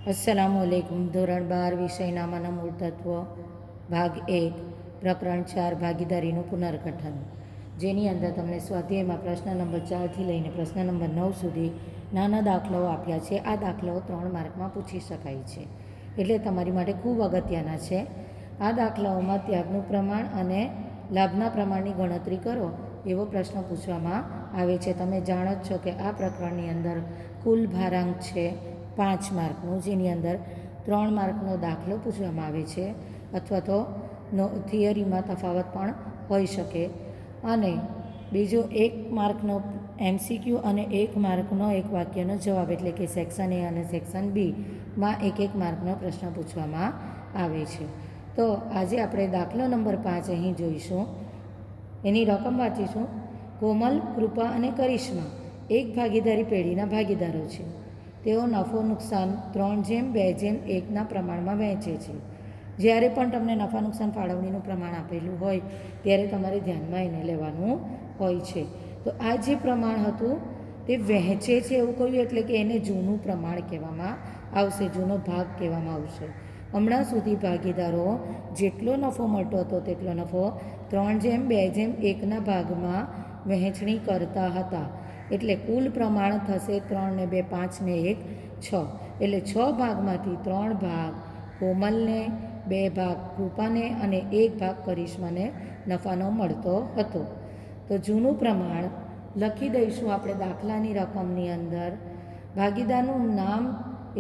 अस्सलामुअलैकुम। ધોરણ 12 વિષયના મૂળ તત્વ ભાગ 1 પ્રકરણ 4 ભાગીદારીનું પુનર્ગઠન, જેની અંદર તમને સ્વાધ્યાયમાં પ્રશ્ન નંબર 4થી લઈને પ્રશ્ન નંબર 9 સુધી નાના દાખલાઓ આપ્યા છે. આ દાખલાઓ 3 માર્કમાં પૂછી શકાય છે, એટલે તમારી માટે ખૂબ અગત્યના છે. આ દાખલાઓમાં ત્યાગનું પ્રમાણ અને લાભના પ્રમાણની ગણતરી કરો એવો પ્રશ્ન પૂછવામાં આવે છે. તમે જાણો જ છો કે આ પ્રકરણની અંદર કુલ ભારાંક છે 5 માર્કનું, જેની અંદર 3 માર્કનો દાખલો પૂછવામાં આવે છે, અથવા તો થિયરીમાં તફાવત પણ હોઈ શકે. અને બીજો 1 માર્કનો MCQ અને 1 માર્કનો એક વાક્યનો જવાબ, એટલે કે સેક્શન A અને સેક્શન Bમાં 1 માર્કનો પ્રશ્ન પૂછવામાં આવે છે. તો આજે આપણે દાખલો નંબર 5 અહીં જોઈશું. એની રકમ વાંચીશું. કોમલ, કૃપા અને કરિશ્મા એક ભાગીદારી પેઢીના ભાગીદારો છે. તેઓ નફો નુકસાન 3:2:1ના પ્રમાણમાં વહેંચે છે. જ્યારે પણ તમને નફા નુકસાન ફાળવણીનું પ્રમાણ આપેલું હોય ત્યારે તમારે ધ્યાનમાં એને લેવાનું હોય છે. તો આ જે પ્રમાણ હતું તે વહેંચે છે એવું કહ્યું, એટલે કે એને જૂનું પ્રમાણ કહેવામાં આવશે, જૂનો ભાગ કહેવામાં આવશે. હમણાં સુધી ભાગીદારો જેટલો નફો મળતો હતો તેટલો નફો 3:2:1ના ભાગમાં વહેંચણી કરતા હતા. એટલે કુલ પ્રમાણ થશે 3 ને 2 5 ને 1 6. એટલે 6 ભાગમાંથી 3 ભાગ કોમલને, 2 ભાગ કૃપાને અને 1 ભાગ કરિશ્માને નફાનો મળતો હતો. તો જૂનું પ્રમાણ લખી દઈશું આપણે દાખલાની રકમની અંદર. ભાગીદારનું નામ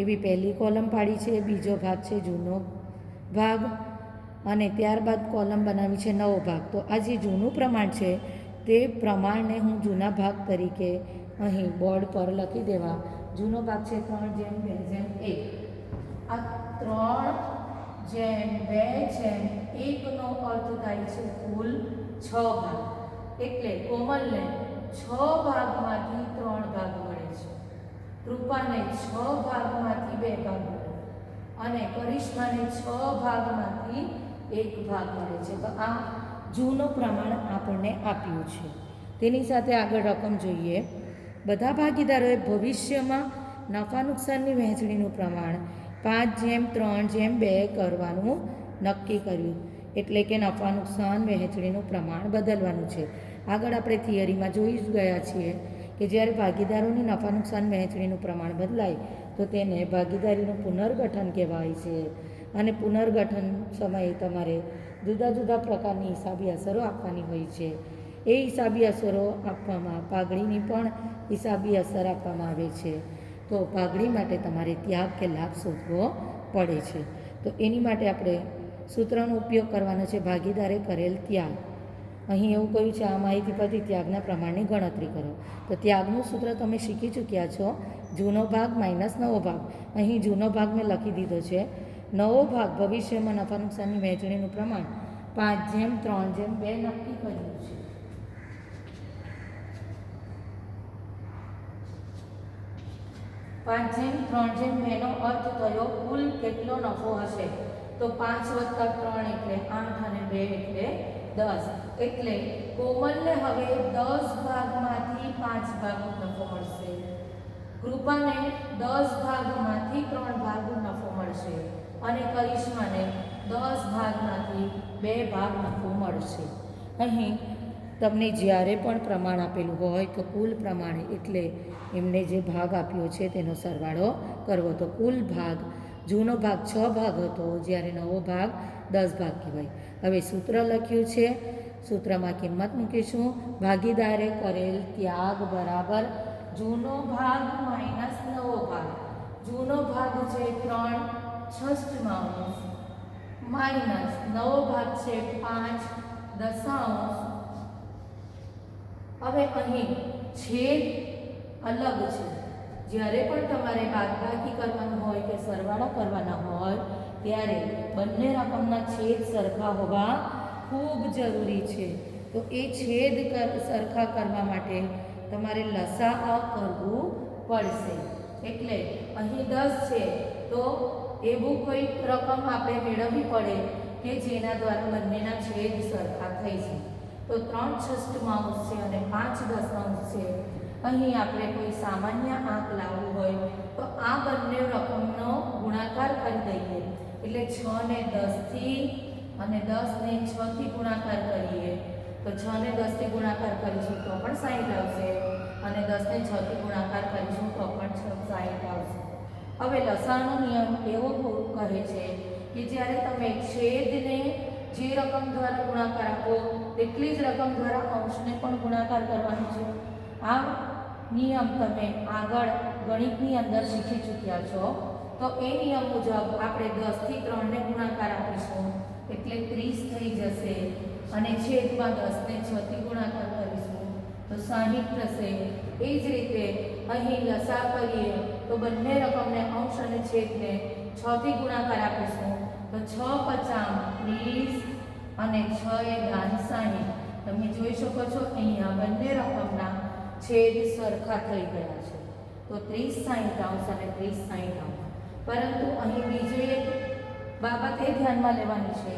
એવી પહેલી કોલમ પાડી છે, બીજો ભાગ છે જૂનો ભાગ, અને ત્યારબાદ કોલમ બનાવી છે નવો ભાગ. તો આ જે જૂનું પ્રમાણ છે તે પ્રમાણને હું જૂના ભાગ તરીકે અહીં બોર્ડ પર લખી દેવા. જૂનો ભાગ છે 3:2:1. આ 3:2:1નો અર્થ થાય છે કુલ 6 ભાગ. એટલે કોમલને 6 ભાગમાંથી 3 ભાગ મળે છે, કૃપાને 6 ભાગમાંથી 2 ભાગ મળે, અને કરિશ્માને 6 ભાગમાંથી 1 ભાગ મળે છે. તો આ જૂનું પ્રમાણ આપણને આપ્યું છે. તેની સાથે આગળ રકમ જોઈએ. બધા ભાગીદારોએ ભવિષ્યમાં નફા નુકસાનની વહેંચણીનું પ્રમાણ 5:3:2 કરવાનું નક્કી કર્યું. એટલે કે નફા નુકસાન વહેંચણીનું પ્રમાણ બદલવાનું છે. આગળ આપણે થિયરીમાં જોઈ ગયા છીએ કે જ્યારે ભાગીદારોની નફા નુકસાન વહેંચણીનું પ્રમાણ બદલાય તો તેને ભાગીદારીનું પુનર્ગઠન કહેવાય છે. અને પુનર્ગઠન સમયે તમારે જુદા જુદા પ્રકારની હિસાબી અસરો આપવાની હોય છે. એ હિસાબી અસરો આપવામાં પાઘડીની પણ હિસાબી અસર આપવામાં આવે છે. તો પાઘડી માટે તમારે ત્યાગ કે લાભ શોધવો પડે છે. તો એની માટે આપણે સૂત્રનો ઉપયોગ કરવાનો છે, ભાગીદારે કરેલ ત્યાગ. અહીં એવું કહ્યું છે આ માહિતી પરથી ત્યાગના પ્રમાણની ગણતરી કરો. તો ત્યાગનું સૂત્ર તમે શીખી ચૂક્યા છો, જૂનો ભાગ માઇનસ નવો ભાગ. અહીં જૂનો ભાગ મેં લખી દીધો છે. નવો ભાગ ભવિષ્યમાં નફા નુકસાનની વહેંચણીનું પ્રમાણ 5:3:2 નક્કી કર્યું છે. 5:3:2નો અર્થ થયો કુલ કેટલો નફો હશે. તો 5 + 3 એટલે 8 અને 2 એટલે 10. એટલે કોમલને હવે 10 ભાગમાંથી 5 ભાગનો નફો મળશે, કૃપાને 10 ભાગમાંથી 3 ભાગનો નફો મળશે, અને કરિશ્માને 10 ભાગમાંથી 2 ભાગ નફો મળશે. અહીં તમને જ્યારે પણ પ્રમાણ આપેલું હોય તો કુલ પ્રમાણ એટલે એમને જે ભાગ આપ્યો છે તેનો સરવાળો કરવો. તો કુલ ભાગ જૂનો ભાગ 6 ભાગ હતો, જ્યારે નવો ભાગ 10 ભાગ કહેવાય. હવે સૂત્ર લખ્યું છે, સૂત્રમાં કિંમત મૂકીશું. ભાગીદારે કરેલ ત્યાગ બરાબર જૂનો ભાગ માઇનસ નવો ભાગ. જૂનો ભાગ છે 3/6 માઇનસ નવો ભાગ છે 5/10. હવે અહીં છેદ અલગ છે. જ્યારે પણ તમારે બાદબાકી કરવાનું હોય કે સરવાળા કરવાના હોય ત્યારે બંને રકમના છેદ સરખા હોવા ખૂબ જરૂરી છે. તો એ છેદ સરખા કરવા માટે તમારે લસાઅ કરવું પડશે. એટલે અહીં 10 છે તો એવું કોઈ રકમ આપણે મેળવવી પડે કે જેના દ્વારા બંનેના છેદ સરખા થઈ જાય. તો 3/6 છે અને 5/10 છે. અહીં આપણે કોઈ સામાન્ય આંક લાવવું હોય તો આ બંને રકમનો ગુણાકાર 6 ને 10 થી અને 10 ને 6 થી ગુણાકાર કરીએ તો 6 ને 10 થી ગુણાકાર કરીશું તો પણ 60 આવશે અને 10 ને 6 થી ગુણાકાર કરીશું તો પણ 60 આવશે. હવે લસાઅનો નિયમ એવો કહે છે કે જ્યારે તમે છેદને જે રકમ દ્વારા ગુણાકાર આપો તેટલી જ રકમ દ્વારા અંશને પણ ગુણાકાર કરવાનો છે. આ નિયમ તમે આગળ ગણિતની અંદર શીખી ચૂક્યા છો. તો એ નિયમ મુજબ આપણે 10 થી 3 ને ગુણાકાર આપીશું એટલે 30 થઈ જશે અને છેદમાં 10 ને 6 થી ગુણાકાર કરીશું તો 60 થશે. એ જ રીતે અહીં લસા કરીએ તો બંને રકમને અંશ અને છેદને 6 થી ગુણાકાર આપીશું તો 6 50 30 અને 6 એ 60. તમે જોઈ શકો છો અહીંયા બંને રકમના છેદ સરખા થઈ ગયા છે તો 30 60 અંશ અને 30 60 અંશ. પરંતુ અહીં બીજી એક બાબત એ ધ્યાનમાં લેવાની છે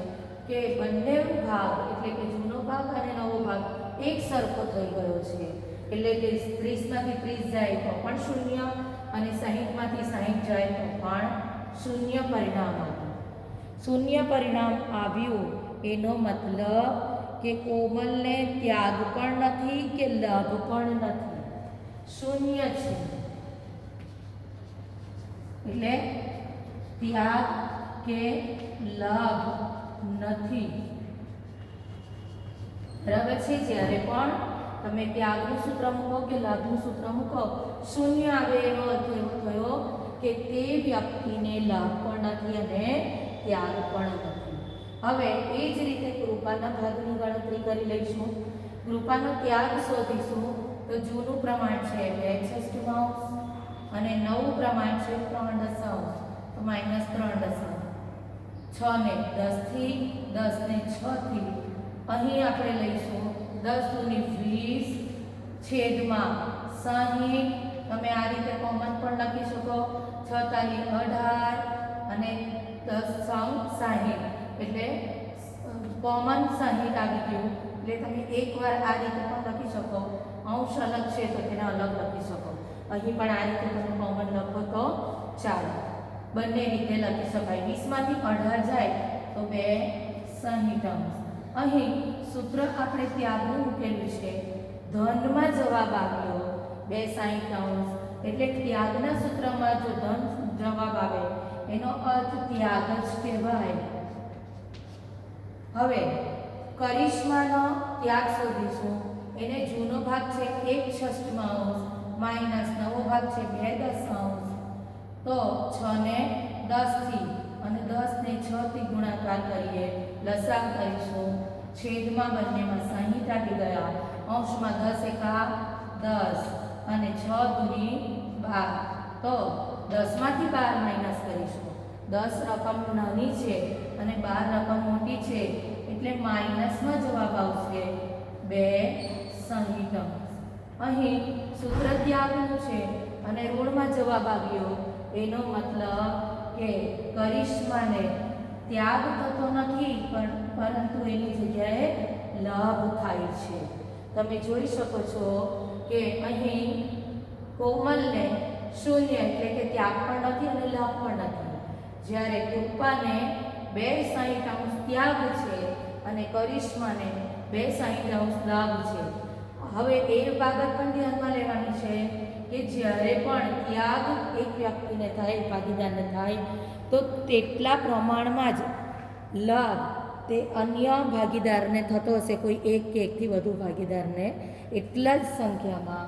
કે બંને ભાગ એટલે કે જૂનો ભાગ અને નવો ભાગ એક સરખો થઈ ગયો છે એટલે કે 30 માંથી 30 જાય તો પણ 0 અને 60 માંથી 60 જાય તો પણ 0 પરિણામ આવ્યું. 0 પરિણામ આવ્યું એનો મતલબ કે કોમલને ત્યાગ પણ નથી કે લાભ પણ નથી, 0 છે. એટલે ત્યાગ કે લાભ નથી. બરાબર છે. જ્યારે પણ તમે ત્યાગનું સૂત્ર મૂકો કે લાભનું સૂત્ર મૂકો 0 આવે એનો અર્થ એવો થયો કે તે વ્યક્તિને લાભ પણ નથી અને ત્યાગ પણ નથી. હવે એ જ રીતે કૃપાના ભાગની ગણતરી કરી લઈશું. કૃપાનો ત્યાગ શોધીશું તો જૂનું પ્રમાણ છે 2/6 અને નવું પ્રમાણ છે 3/10 તો -3/10. 6 ને 10 થી 10 ને 6 થી અહીં આપણે લઈશું 10 દુની 20 છેદમાં 60. તમે આ રીતે કોમન પણ લખી શકો 6 તાલી 18 અને 10 60 એટલે કોમન 60 આવી ગયું. એટલે તમે એકવાર આ રીતે પણ લખી શકો. અંશ અલગ છે તો તેને અલગ લખી શકો. અહીં પણ આ રીતે તમે કોમન લખો તો ચાલે. બંને રીતે લખી શકાય. 20 માંથી 18 જાય તો 2/60 અંશ. અહીં સૂત્ર આપણે ત્યાગનું મૂકેલું છે. ધનમાં જવાબ આવ્યો 2/60 અંશ એટલે ત્યાગના સૂત્રમાં જો ધન જવાબ આવે એનો અર્થ ત્યાગ જ કહેવાય. હવે કરિશ્માનો ત્યાગ શોધીશું. એને જૂનો ભાગ છે 1/6 અંશ માઇનસ નવો ભાગ છે 2/10 અંશ. તો 6 ને 10 થી અને 10 ને 6 થી ગુણાકાર કરીએ લસાઅ કરીશું. છેદમાં બંનેમાં 60 આવી ગયા. અંશમાં 10 એકા 10 અને 6 દુની 12 તો 10 માંથી 12 માઇનસ કરીશું. 10 રકમ નાની છે અને 12 રકમ મોટી છે એટલે માઇનસમાં જવાબ આવશે 2/60 અંશ. અહીં સૂત્ર ત્યાગનું છે અને ઋણમાં જવાબ આવ્યો એનો મતલબ કે કરિશ્માને ત્યાગ થતો નથી પરંતુ એની જગ્યાએ લાભ થાય છે. તમે જોઈ શકો છો કે અહીં કોમલને 0 એટલે કે ત્યાગ પણ નથી અને લાભ પણ નથી. જ્યારે કૃપાને 2/60 અંશ ત્યાગ છે અને કરિશ્માને 2/60 અંશ લાભ છે. હવે એ બાબત પણ ધ્યાનમાં લેવાની છે કે જ્યારે પણ ત્યાગ એક વ્યક્તિને થાય ભાગીદારને થાય તો તેટલા પ્રમાણમાં જ લાભ તે અન્ય ભાગીદારને થતો હશે. કોઈ એક કે એકથી વધુ ભાગીદારને એટલા જ સંખ્યામાં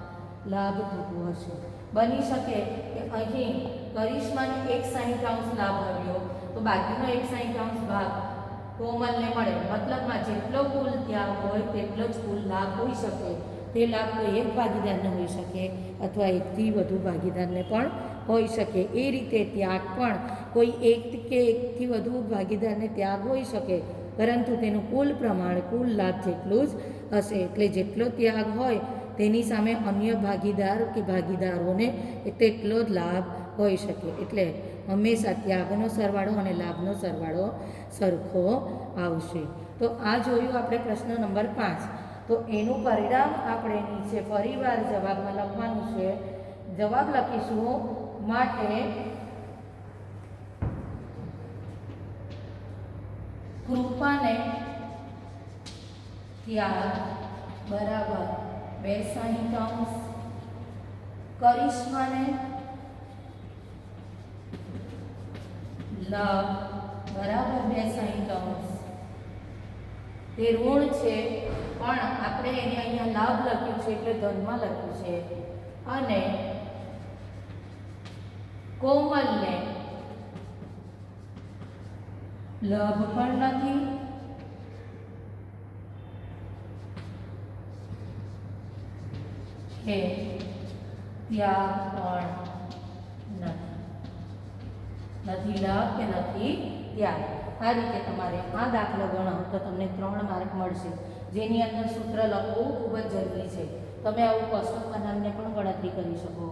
લાભ થતો હશે. બની શકે કે અહીં કરિશ્માને 1/60 અંશ લાભ આવ્યો તો બાકીનો 1/60 અંશ ભાગ કોમલને મળે. મતલબમાં જેટલો કુલ ત્યાગ હોય તેટલો જ કુલ લાભ હોઈ શકે. તે લાભ કોઈ એક ભાગીદારને હોઈ શકે અથવા એકથી વધુ ભાગીદારને પણ હોઈ શકે. એ રીતે ત્યાગ પણ કોઈ એક કે એકથી વધુ ભાગીદારને ત્યાગ હોઈ શકે પરંતુ તેનું કુલ પ્રમાણ કુલ લાભ જેટલું જ હશે. એટલે જેટલો ત્યાગ હોય તેની સામે અન્ય ભાગીદાર કે ભાગીદારોને તેટલો જ લાભ હોઈ શકે. એટલે હંમેશા ત્યાગનો સરવાળો અને લાભનો સરવાળો સરખો આવશે. તો આ જોયું આપણે પ્રશ્ન નંબર 5. તો એનું પરિણામ આપણે નીચે ફરીવાર જવાબમાં લખવાનું છે. જવાબ લખીશું માટે કૃપાને ત્યાગ બરાબર 260 કરિશ્માને લાભ બરાબર 260 તે ઋણ છે પણ આપણે એને અહીંયા લાભ લખ્યું છે એટલે ધનમાં લખ્યું છે અને કોમલને લાભ પણ નથી કે ત્યાગ પણ નથી લાભ કે નથી ત્યાગ. આ રીતે તમારે આ દાખલો ગણો તો તમને 3 માર્ક મળશે, જેની અંદર સૂત્ર લખવું ખૂબ જ જરૂરી છે. તમે આવું કોષ્ટક બનાવીને પણ ગણતરી કરી શકો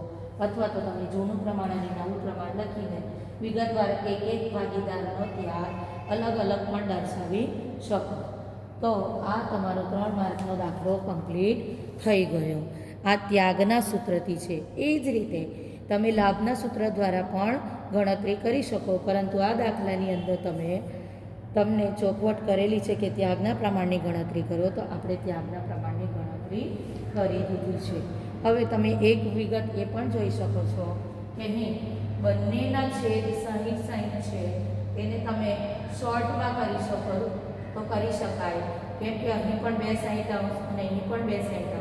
અથવા તો તમે જૂનું પ્રમાણ અને નવું પ્રમાણ લખીને વિગતવાર એક એક ભાગીદારનો ત્યાગ અલગ અલગ પણ દર્શાવી શકો. તો આ તમારો 3 માર્કનો દાખલો કમ્પ્લીટ થઈ ગયો. આ ત્યાગના સૂત્રથી છે. એ જ રીતે તમે લાભના સૂત્ર દ્વારા પણ ગણતરી કરી શકો, પરંતુ આ દાખલાની અંદર તમને ચોખવટ કરેલી છે કે ત્યાગના પ્રમાણની ગણતરી કરો, તો આપણે ત્યાગના પ્રમાણની ગણતરી કરી દીધી છે. હવે તમે એક વિગત એ પણ જોઈ શકો છો કે અહીં બંનેના છેદ 60 છે, એને તમે શોર્ટમાં કરી શકો તો કરી શકાય, કેમ કે અહીં પણ 260 અને અહીં પણ 260,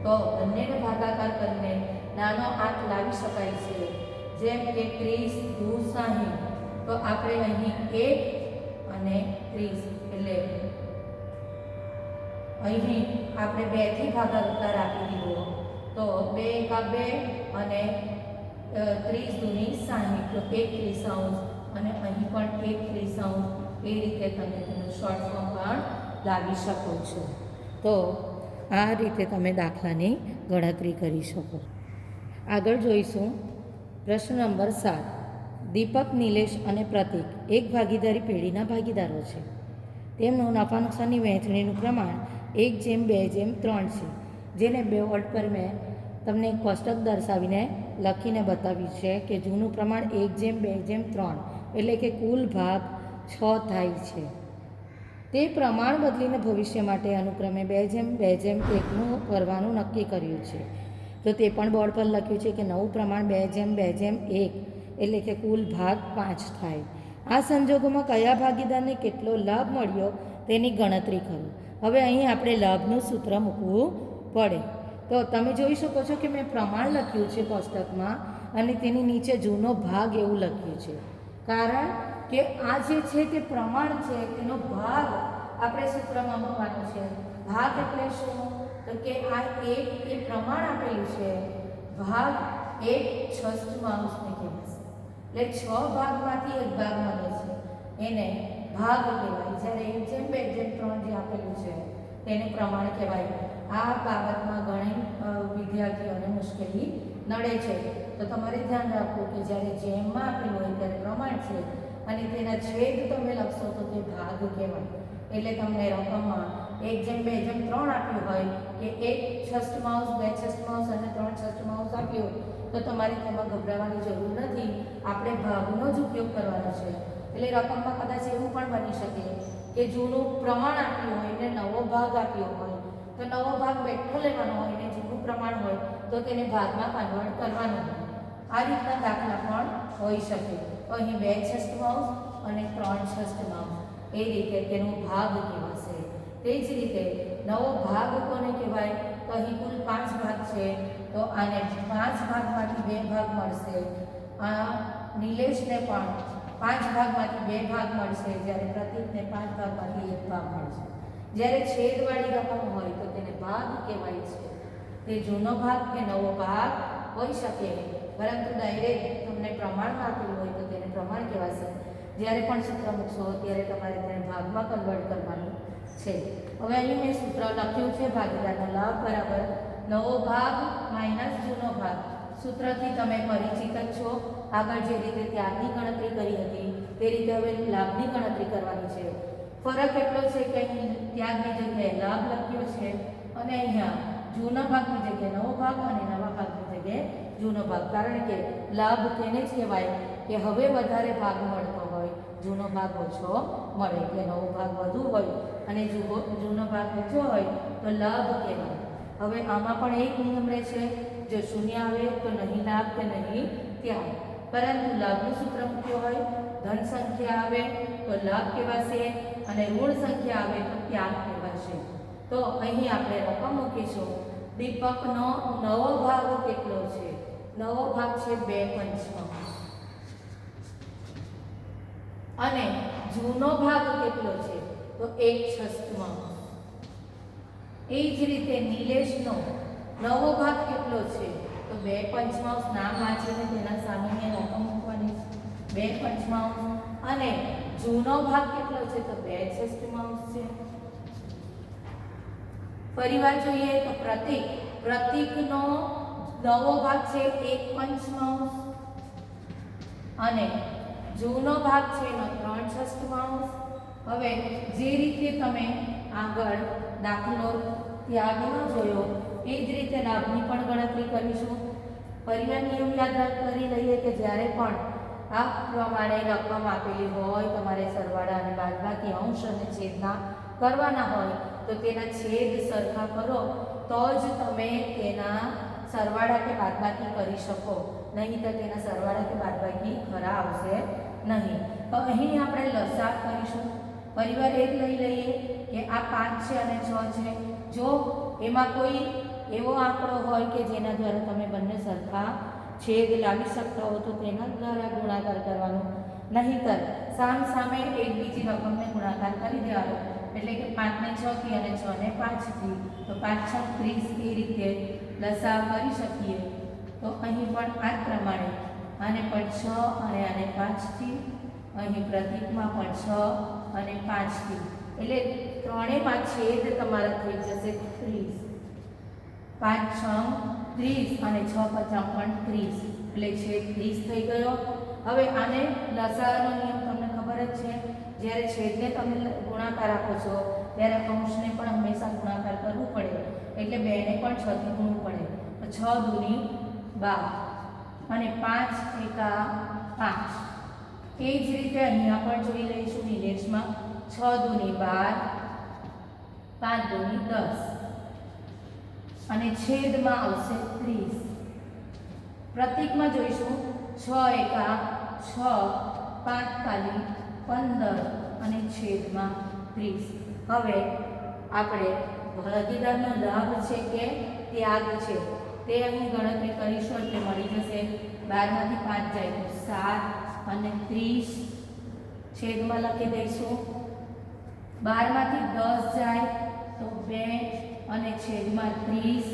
તો બંનેને ભાગાકાર કરીને નાનો આંક લાવી શકાય છે. જેમ કે 30 દુ 60, તો આપણે અહીં 1 અને 30 એટલે અહીં આપણે 2 થી ભાગાકાર આપી દીધો, તો 2 એકા 2 અને 30 દુની 60, તો 1/30 અને અહીં પણ 1/30. એ રીતે તમે તેનું શોર્ટ ફોર્મ પણ લાવી શકો છો. તો આ રીતે તમે દાખલાની ગણતરી કરી શકો. આગળ જોઈશું પ્રશ્ન નંબર 7. દીપક, નિલેશ અને પ્રતીક એક ભાગીદારી પેઢીના ભાગીદારો છે. તેમનું નફા નુકસાનની વહેંચણીનું પ્રમાણ 1:2:3 છે, જેને બોર્ડ પર મેં તમને કોષ્ટક દર્શાવીને લખીને બતાવ્યું છે કે જૂનું પ્રમાણ 1:2:3 એટલે કે કુલ ભાગ 6 થાય છે. તે પ્રમાણ બદલીને ભવિષ્ય માટે અનુક્રમે 2:2:1નું કરવાનું નક્કી કર્યું છે. તો તે પણ બોર્ડ પર લખ્યું છે કે નવું પ્રમાણ 2:2:1 એટલે કે કુલ ભાગ 5 થાય. આ સંજોગોમાં કયા ભાગીદારને કેટલો લાભ મળ્યો તેની ગણતરી કરો. હવે અહીં આપણે લાભનું સૂત્ર મૂકવું પડે. તો તમે જોઈ શકો છો કે મેં પ્રમાણ લખ્યું છે કોષ્ટકમાં અને તેની નીચે જૂનો ભાગ એવું લખ્યું છે, કારણ કે આ જે છે તે પ્રમાણ છે, તેનો ભાગ આપણે સૂત્રમાં મૂકવાનો છે. ભાગ એટલે શું? તો કે આ એક એ પ્રમાણ આપેલું છે, ભાગ 1/6 કહેવાશે. એટલે 6 ભાગમાંથી એક ભાગ મળે છે, એને ભાગ કહેવાય. જ્યારે 1:2:3 જે આપેલું છે તેને પ્રમાણ કહેવાય. આ બાબતમાં ઘણી વિદ્યાર્થીઓને મુશ્કેલી નડે છે, તો તમારે ધ્યાન રાખવું કે જ્યારે જેમમાં આપેલું હોય ત્યારે પ્રમાણ છે અને તેના છેદ તમે લખશો તો તે ભાગ કહેવાય. એટલે તમને રકમમાં 1:2:3 આપ્યું હોય કે 1/6, 2/6 અને 3/6 આપ્યું હોય તો તમારે તેમાં ગભરાવાની જરૂર નથી. આપણે ભાગનો જ ઉપયોગ કરવાનો છે. એટલે રકમમાં કદાચ એવું પણ બની શકે કે જૂનું પ્રમાણ આપ્યું હોય ને નવો ભાગ આપ્યો હોય, તો નવો ભાગ બેઠો લેવાનો હોય ને જૂનું પ્રમાણ હોય તો તેને ભાગમાં કન્વર્ટ કરવાનું હોય. આ રીતના દાખલા પણ હોઈ શકે. તો અહીં 2/6 અને 3/6 એ રીતે તેનો ભાગ કહેવાશે. તે જ રીતે નવો ભાગ કોને કહેવાય? તો અહીં કુલ 5 ભાગ છે, તો આને 5 ભાગમાંથી 2 ભાગ મળશે. આ નિલેશને પણ 5 ભાગમાંથી 2 ભાગ મળશે, જ્યારે પ્રતીકને 5 ભાગમાંથી 1 ભાગ મળશે. જ્યારે છેદવાળી રકમ હોય તો તેને ભાગ કહેવાય છે. તે જૂનો ભાગ કે નવો ભાગ હોઈ શકે, પરંતુ ડાયરેક્ટ તમને પ્રમાણમાં આપેલું હોય તો તેને પ્રમાણ કહેવાશે. જ્યારે પણ સૂત્ર મૂકશો ત્યારે તમારે તેને ભાગમાં કન્વર્ટ કરવાનું છે. હવે અહીં મેં સૂત્ર લખ્યું છે, ભાગીદારનો લાભ બરાબર નવો ભાગ માઇનસ જૂનો ભાગ. સૂત્રથી તમે પરિચિત જ છો. આગળ જે રીતે ત્યાગની ગણતરી કરી હતી તે રીતે હવે લાભની ગણતરી કરવાની છે. ફરક એટલો છે કે અહીં ત્યાગની જગ્યાએ લાભ લખ્યો છે અને અહીંયા જૂના ભાગની જગ્યાએ નવો ભાગ અને નવા ભાગની જગ્યાએ જૂનો ભાગ. કારણ કે લાભ તેને જ કહેવાય કે હવે વધારે ભાગ મળતો હોય, જૂનો ભાગ ઓછો મળે, એટલે નવો ભાગ વધુ હોય અને જૂનો ભાગ ઓછો હોય તો લાભ કહેવાય. હવે આમાં પણ એક નિયમ રહે છે, જો શૂન્ય આવે તો નહીં લાભ કે નહીં ત્યાગ, પરંતુ લાભનું સૂત્ર મૂક્યું હોય, ધન સંખ્યા આવે તો લાભ કહેવાશે અને ઋણ સંખ્યા આવે તો ત્યાગ કહેવાશે. તો અહીં આપણે રકમ મૂકીશું. દીપકનો નવો ભાગ કેટલો છે? નવો ભાગ છે 2/5 અને જૂનો ભાગ કેટલો છે? તો 1/6. એ જ રીતે નિલેશનો નવો ભાગ કેટલો છે? તો 2/5 નામ વાંચીને તેના સામાન્ય રકમ મૂકવાની 2/5 અને જૂનો ભાગ કેટલો છે? તો 2/6 છે. ફરીવાર જોઈએ તો પ્રતીકનો નવો ભાગ છે 1/5 અને જૂનો ભાગ છે એનો 3/6. હવે જે રીતે તમે આગળ દાખલો ત્યાગનો જોયો એ જ રીતે લાભની પણ ગણતરી કરીશું. પરિવાર નિયમ યાદ કરી લઈએ કે જ્યારે પણ આ પ્રમાણે રકમ આપેલી હોય, તમારે સરવાળા અને બાદબાકી, અંશ અને છેદના કરવાના હોય તો તેના છેદ સરખા કરો તો જ તમે તેના સરવાળા કે બાદબાકી કરી શકો, નહીં તો તેના સરવાળા કે બાદબાકી ખરા આવશે નહીં. તો અહીં આપણે લસાઅ કરીશું. પરિવાર એક લઈ લઈએ કે આ 5 છે અને 6 છે. જો એમાં કોઈ એવો આંકડો હોય કે જેના દ્વારા તમે બંને સરખા છેદ લાવી શકતા હો તો તેના દ્વારા ગુણાકાર કરવાનો, નહીંતર સામે એક બીજી રકમને ગુણાકાર કરી દેવાનો. એટલે કે 5 ને 6 થી અને 6 ને 5 થી, તો 5 6 30 એ રીતે લસાઅ કરી શકીએ. તો અહીં પણ આ જ પ્રમાણે આને પણ 6 અને આને 5 થી, અહીં પ્રતીકમાં પણ 6 અને 5 થી, એટલે ત્રણેયમાં છેદ તમારા થઈ જશે 30. 5 6 30 અને 6 50 પણ 30, એટલે છેદ 30 થઈ ગયો. હવે આને લસાઅનો નિયમ તમને ખબર જ છે, જ્યારે છેદને તમે ગુણાકાર આપો છો ત્યારે અંશને પણ હંમેશા ગુણાકાર કરવું પડે, એટલે 2 ને પણ 6 થી ગુણવું પડે. તો 6 દૂની 12 અને 5 એકા 5. એ જ રીતે અહીંયા પણ જોઈ લઈશું નિલેશમાં 6 દૂની 12, 5 દૂની 10 અને છેદમાં આવશે 30. પ્રતીકમાં જોઈશું 6 એકા 6, 5 તાલી 15 અને છેદમાં 30. હવે આપણે ભાગીદારનો લાભ છે કે ત્યાગ છે તે અહીં ગણતરી કરીશું એટલે મળી જશે. 12 માંથી 5 જાય તો 7 અને 30 છેદમાં લખી દઈશું. 12 માંથી 10 જાય તો 2 અને છેદમાં 30.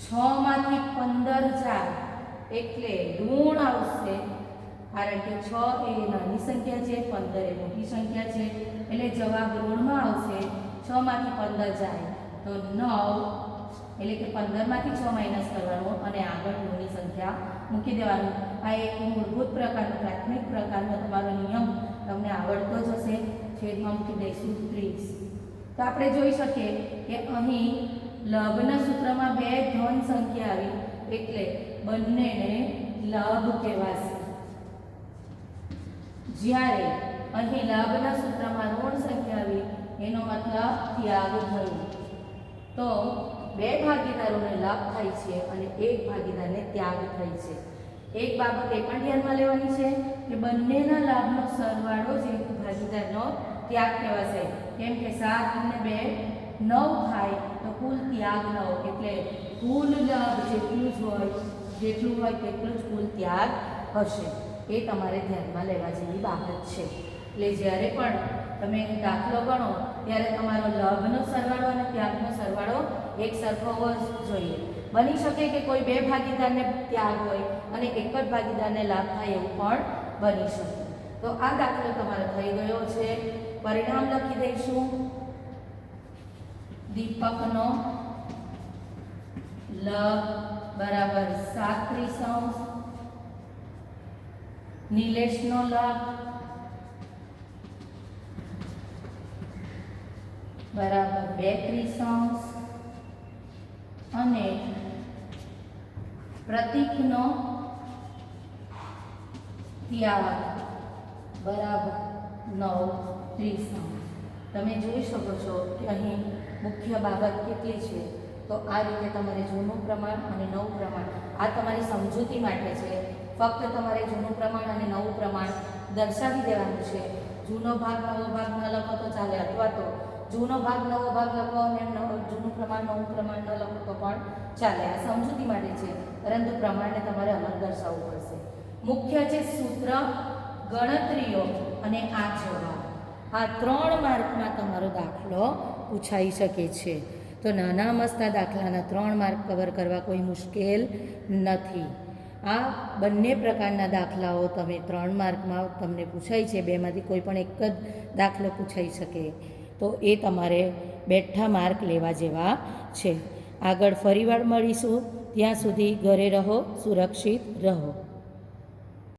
6 માંથી 15 જાય એટલે ઋણ આવશે, કારણ કે 6 એ નાની સંખ્યા છે, 15 એ મોટી સંખ્યા છે, એટલે જવાબ ઋણમાં આવશે. 6 માંથી 15 જાય તો 9, એટલે કે 15 માંથી 6 માઇનસ કરવાનું અને આગળ ઋણની સંખ્યા મૂકી દેવાનું. આ એક મૂળભૂત પ્રકારનો, પ્રાથમિક પ્રકારનો તમારો નિયમ તમને આવડતો જ હશે. છેદમાં મૂકી દઈશું 30. તો આપણે જોઈ શકીએ કે અહીં લાભના સૂત્રમાં 2 ધન સંખ્યા આવી એટલે બંનેને લાભ કહેવાશે. જ્યારે અહીં લાભના સૂત્રમાં ઋણ સંખ્યા આવી એનો મતલબ ત્યાગ થયો. તો 2 ભાગીદારોને લાભ થાય છે અને 1 ભાગીદારને ત્યાગ થાય છે. એક બાબત એ પણ ધ્યાનમાં લેવાની છે કે બંનેના લાભનો સરવાળો જ એક ભાગીદારનો ત્યાગ કહેવાશે. કેમ કે 7 અને 2 9 થાય તો કુલ ત્યાગ 9, એટલે કુલ લાભ જેટલું હોય તેટલું જ કુલ ત્યાગ હશે. એ તમારે ધ્યાનમાં લેવા જેવી બાબત છે. એટલે જ્યારે પણ તમે દાખલો ગણો ત્યારે તમારો લાભનો સરવાળો અને ત્યાગનો સરવાળો એક સરખો હોવો જોઈએ. બની શકે કે કોઈ 2 ભાગીદારને ત્યાગ હોય અને એક જ ભાગીદારને લાભ થાય એવું પણ બની શકે. તો આ દાખલો તમારો થઈ ગયો છે. પરિણામ લખી દઈશું. દીપકનો લાભ બરાબર 7/30, નિલેશનો લાભ બરાબર 2/30 અને પ્રતીકનો ત્યાગ બરાબર 9:30. તમે જોઈ શકો છો કે અહીં મુખ્ય બાબત કેટલી છે. તો આ રીતે તમારે જૂનું પ્રમાણ અને નવું પ્રમાણ, આ તમારી સમજૂતી માટે છે. ફક્ત તમારે જૂનું પ્રમાણ અને નવું પ્રમાણ દર્શાવી દેવાનું છે. જૂનો ભાગ નવો ભાગ ન લખો તો ચાલે, અથવા તો જૂનો ભાગ નવો ભાગ લખો અને જૂનું પ્રમાણ નવું પ્રમાણ ન લખો તો પણ ચાલે. આ સમજૂતી માટે છે, પરંતુ પ્રમાણને તમારે અલગ દર્શાવવું પડશે. મુખ્ય છે સૂત્ર, ગણતરીઓ અને આ જવાબ. આ 3 માર્કમાં તમારો દાખલો પૂછાઈ શકે છે. તો નાના મસ્તા દાખલાના 3 માર્ક કવર કરવા કોઈ મુશ્કેલ નથી. આ બંને પ્રકારના દાખલાઓ તમે 3 માર્કમાં તમને પૂછાય છે. બેમાંથી કોઈ પણ એક જ દાખલો પૂછાઈ શકે. તો એ તમારે બેઠા માર્ક લેવા જેવા છે. આગળ ફરીવાર મળીશું. ત્યાં સુધી ઘરે રહો, સુરક્ષિત રહો.